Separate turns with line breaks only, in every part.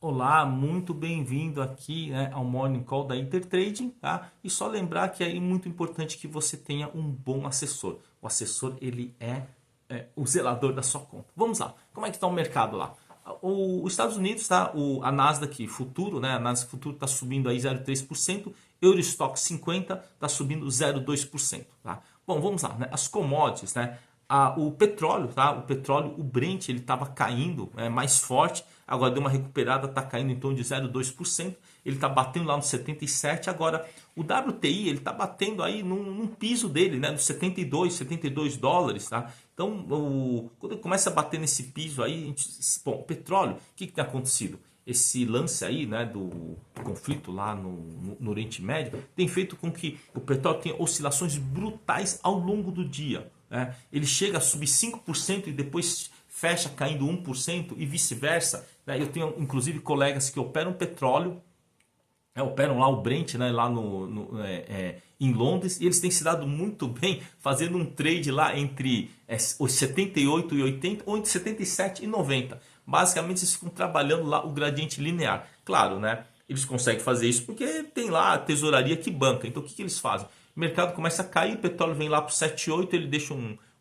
Olá, muito bem-vindo aqui, né, ao Morning Call da Intertrading, tá? E só lembrar que é muito importante que você tenha um bom assessor. O assessor, ele é o zelador da sua conta. Vamos lá, como é que está o mercado lá? Os Estados Unidos, tá? A Nasdaq Futuro, né? A Nasdaq Futuro está subindo aí 0,3%, Eurostock 50 está subindo 0,2%, tá? Bom, vamos lá, né? As commodities, né? O petróleo, tá? O petróleo, o Brent, ele estava caindo mais forte, agora deu uma recuperada, está caindo em torno de 0,2%, ele está batendo lá no 77, agora o WTI, ele está batendo aí num piso dele, né? Nos 72 dólares, tá? Então, quando ele começa a bater nesse piso aí, bom, o petróleo, o que tem acontecido? Esse lance aí, né, do conflito lá no Oriente Médio tem feito com que o petróleo tenha oscilações brutais ao longo do dia. Né? Ele chega a subir 5% e depois fecha caindo 1% e vice-versa. Né? Eu tenho inclusive colegas que operam petróleo, operam lá o Brent, né, lá em Londres, e eles têm se dado muito bem fazendo um trade lá entre os 78 e 80 ou entre 77 e 90. Basicamente eles ficam trabalhando lá o gradiente linear. Claro, né, eles conseguem fazer isso porque tem lá a tesouraria que banca. Então o que eles fazem? O mercado começa a cair, o petróleo vem lá para o 7,8, ele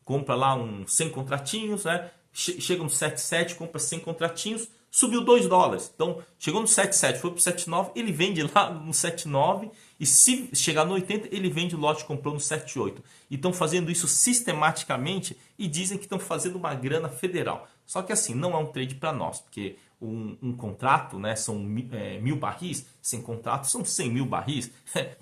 compra lá uns 100 contratinhos, né? Chega no 7,7, compra 100 contratinhos, subiu 2 dólares. Então, chegou no 7,7, foi para o 7,9, ele vende lá no 7,9 e se chegar no 80, ele vende o lote comprou no 7,8. E estão fazendo isso sistematicamente e dizem que estão fazendo uma grana federal. Só que assim, não é um trade para nós, porque um contrato, né, são 1.000 barris, 100 contratos são 100 mil barris,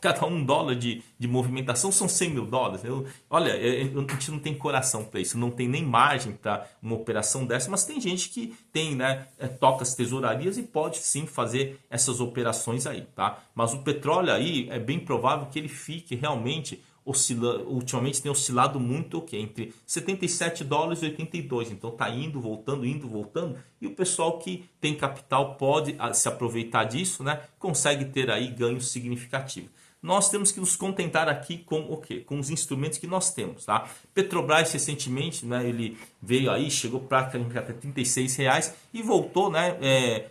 cada $1 de movimentação são 100 mil dólares. Olha, a gente não tem coração para isso, não tem nem margem para uma operação dessa, mas tem gente que tem, né, toca as tesourarias e pode sim fazer essas operações aí, tá? Mas o petróleo aí é bem provável que ele fique realmente ultimamente tem oscilado muito entre 77 dólares e 82, então está indo, voltando, e o pessoal que tem capital pode se aproveitar disso, né? Consegue ter aí ganhos significativos. Nós temos que nos contentar aqui com o quê? Com os instrumentos que nós temos, tá? Petrobras recentemente, né, ele veio aí, chegou praticamente até R$ 36 e voltou, né,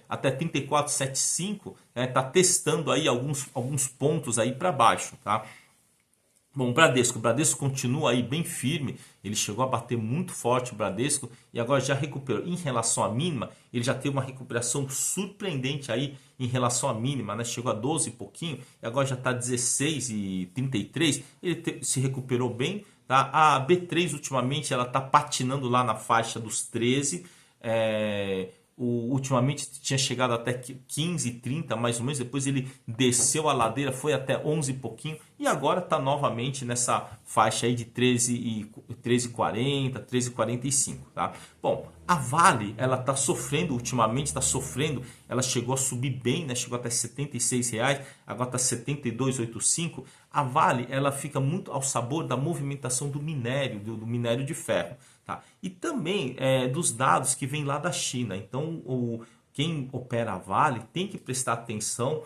até 34,75, tá testando aí alguns pontos aí para baixo, tá? Bom, o Bradesco continua aí bem firme, ele chegou a bater muito forte o Bradesco e agora já recuperou. Em relação à mínima, ele já teve uma recuperação surpreendente aí em relação à mínima, né? Chegou a 12 e pouquinho e agora já está 16,33, ele se recuperou bem, tá? A B3 ultimamente ela está patinando lá na faixa dos 13, ultimamente tinha chegado até 15, 30 mais ou menos, depois ele desceu a ladeira, foi até 11 e pouquinho e agora está novamente nessa faixa aí de 13,40, 13,45, tá? Bom, a Vale, ela está sofrendo ultimamente, está sofrendo, ela chegou a subir bem, né? Chegou até R$ 76, agora está 72,85. A Vale, ela fica muito ao sabor da movimentação do minério, do minério de ferro. Tá? E também dos dados que vêm lá da China. Então, quem opera a Vale tem que prestar atenção,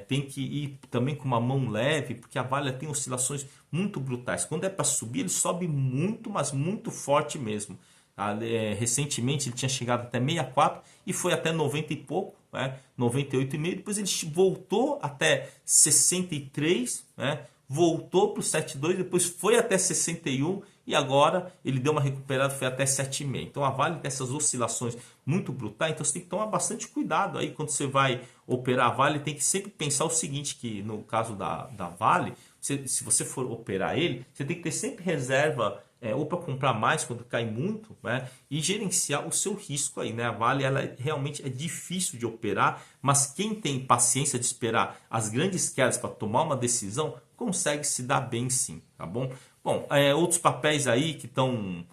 tem que ir também com uma mão leve, porque a Vale tem oscilações muito brutais. Quando é para subir, ele sobe muito, mas muito forte mesmo. Tá? Recentemente ele tinha chegado até 64 e foi até 90 e pouco, né? 98,5. Depois ele voltou até 63, né? Voltou para o 72, depois foi até 61 e agora ele deu uma recuperada, foi até 7,5. Então a Vale tem essas oscilações muito brutais, então você tem que tomar bastante cuidado aí quando você vai operar a Vale, tem que sempre pensar o seguinte, que no caso da Vale, se você for operar ele, você tem que ter sempre reserva ou para comprar mais quando cai muito, né? E gerenciar o seu risco aí, né? A Vale ela realmente é difícil de operar, mas quem tem paciência de esperar as grandes quedas para tomar uma decisão, consegue se dar bem sim, tá bom? Bom, outros papéis aí que estão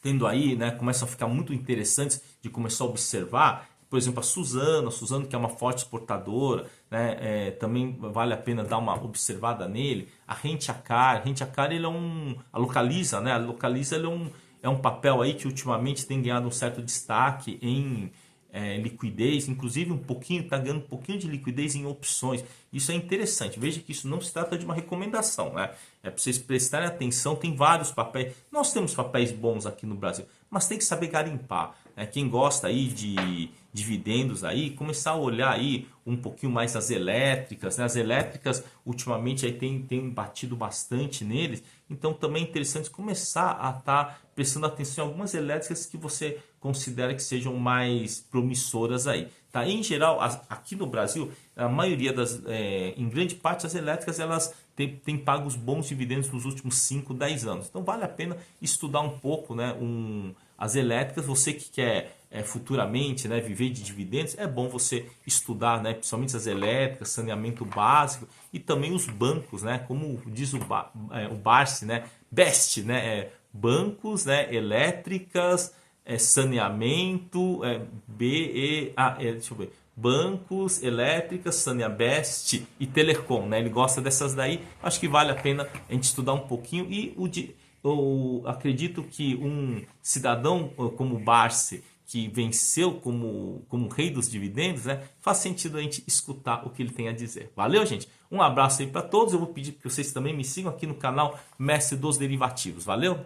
tendo aí, né, começam a ficar muito interessantes de começar a observar, por exemplo, a Suzano que é uma forte exportadora, né, também vale a pena dar uma observada nele. A Rent a Car ele a Localiza, né, a Localiza ele é um papel aí que ultimamente tem ganhado um certo destaque em liquidez, inclusive está ganhando um pouquinho de liquidez em opções. Isso é interessante. Veja que isso não se trata de uma recomendação, né? É para vocês prestarem atenção. Tem vários papéis. Nós temos papéis bons aqui no Brasil, mas tem que saber garimpar. quem gosta aí de dividendos aí, começar a olhar aí um pouquinho mais as elétricas, né? As elétricas ultimamente aí tem batido bastante neles, então também é interessante começar a estar prestando atenção em algumas elétricas que você considera que sejam mais promissoras aí. Tá? Em geral, aqui no Brasil, a maioria em grande parte, as elétricas elas têm pago os bons dividendos nos últimos 5, 10 anos. Então vale a pena estudar um pouco, né, as elétricas. Você que quer futuramente, né, viver de dividendos, é bom você estudar, né, principalmente as elétricas, saneamento básico e também os bancos, né, como diz o Barsi, né, BEST, né, bancos, né, elétricas, saneamento, deixa eu ver, bancos, elétricas, saneabest e telecom, né? Ele gosta dessas daí. Acho que vale a pena a gente estudar um pouquinho. E eu acredito que um cidadão como o Barsi, que venceu como rei dos dividendos, né? Faz sentido a gente escutar o que ele tem a dizer. Valeu, gente? Um abraço aí para todos. Eu vou pedir que vocês também me sigam aqui no canal Mestre dos Derivativos. Valeu?